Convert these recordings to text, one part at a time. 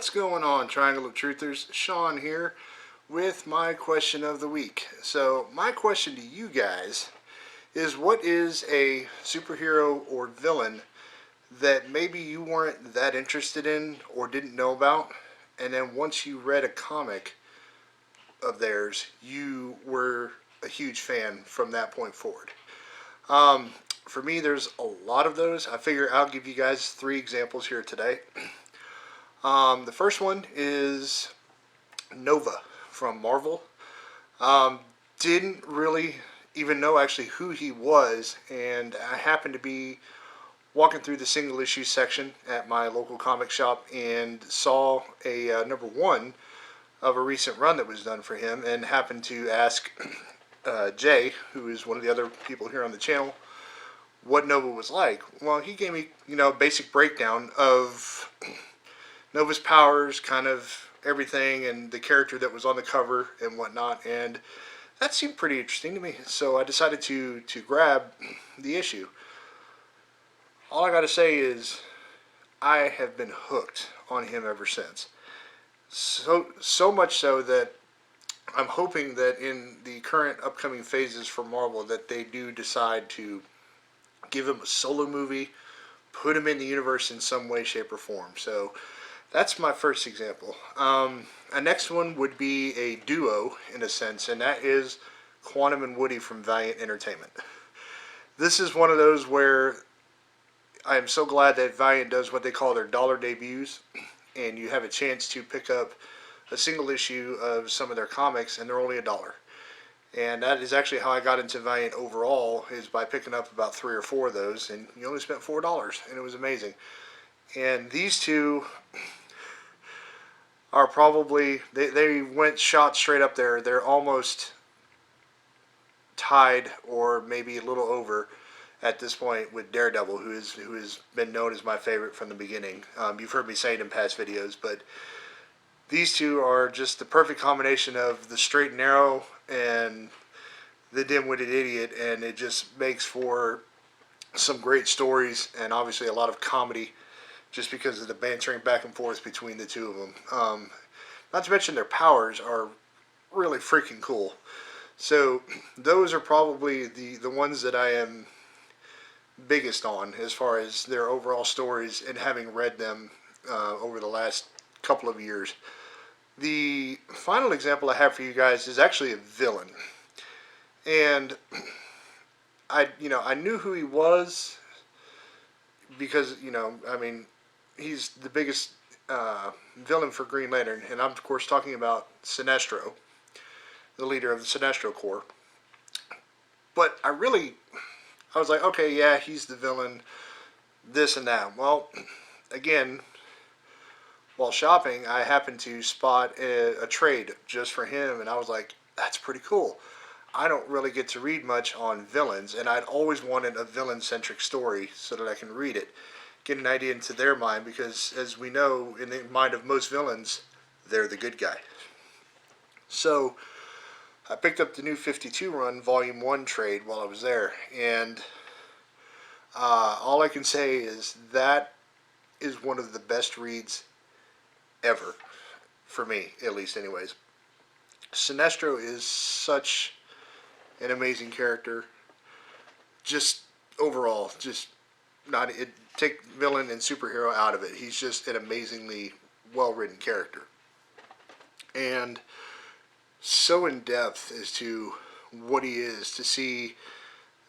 What's going on, Triangle of Truthers? Sean here with my question of the week. So my question to you guys is, what is a superhero or villain that maybe you weren't that interested in or didn't know about, and then once you read a comic of theirs, you were a huge fan from that point forward? For me, there's a lot of those. I figure I'll give you guys 3 examples here today. The first one is Nova from Marvel. Didn't really even know actually who he was, and I happened to be walking through the single issue section at my local comic shop and saw a number 1 of a recent run that was done for him, and happened to ask Jay, who is one of the other people here on the channel, what Nova was like. Well, he gave me, a basic breakdown of Nova's powers, kind of everything, and the character that was on the cover and whatnot, and that seemed pretty interesting to me. So I decided to grab the issue. All I gotta say is I have been hooked on him ever since. So much so that I'm hoping that in the current upcoming phases for Marvel that they do decide to give him a solo movie, put him in the universe in some way, shape, or form. So that's my first example. A next one would be a duo, in a sense, and that is Quantum and Woody from Valiant Entertainment. This is one of those where I am so glad that Valiant does what they call their dollar debuts, and you have a chance to pick up a single issue of some of their comics, and they're only $1. And that is actually how I got into Valiant overall, is by picking up about 3 or 4 of those, and you only spent $4, and it was amazing. And these two are probably, they went shot straight up there. They're almost tied, or maybe a little over at this point, with Daredevil, who has been known as my favorite from the beginning. You've heard me say it in past videos, but these two are just the perfect combination of the straight and narrow and the dim-witted idiot, and it just makes for some great stories, and obviously a lot of comedy, just because of the bantering back and forth between the two of them. Not to mention their powers are really freaking cool. So those are probably the ones that I am biggest on as far as their overall stories, and having read them over the last couple of years. The final example I have for you guys is actually a villain, and I knew who he was because he's the biggest villain for Green Lantern, and I'm of course talking about Sinestro, the leader of the Sinestro Corps. But I was like, okay, yeah, he's the villain, this and that. Well, again, while shopping, I happened to spot a trade just for him, and I was like, that's pretty cool. I don't really get to read much on villains, and I'd always wanted a villain-centric story so that I can read it, get an idea into their mind, because as we know, in the mind of most villains, they're the good guy. So I picked up the new 52 run volume 1 trade while I was there, and all I can say is that is one of the best reads ever, for me, at least anyways. Sinestro is such an amazing character. Just overall, just not it, take villain and superhero out of it, he's just an amazingly well written character, and so in depth as to what he is, to see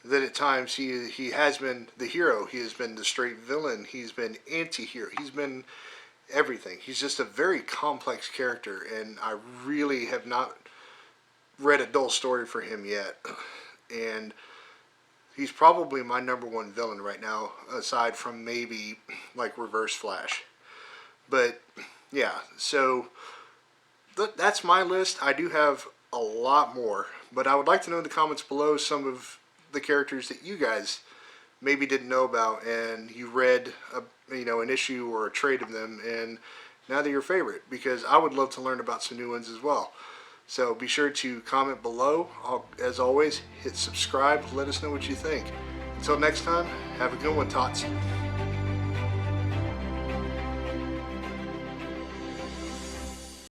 that at times he has been the hero, he has been the straight villain, he's been anti-hero, he's been everything. He's just a very complex character, and I really have not read a dull story for him yet. And he's probably my number 1 villain right now, aside from maybe like Reverse Flash. But yeah, so that's my list. I do have a lot more, but I would like to know in the comments below some of the characters that you guys maybe didn't know about, and you read an issue or a trade of them, and now they're your favorite, because I would love to learn about some new ones as well. So be sure to comment below. As always, hit subscribe, let us know what you think. Until next time, have a good one, Tots.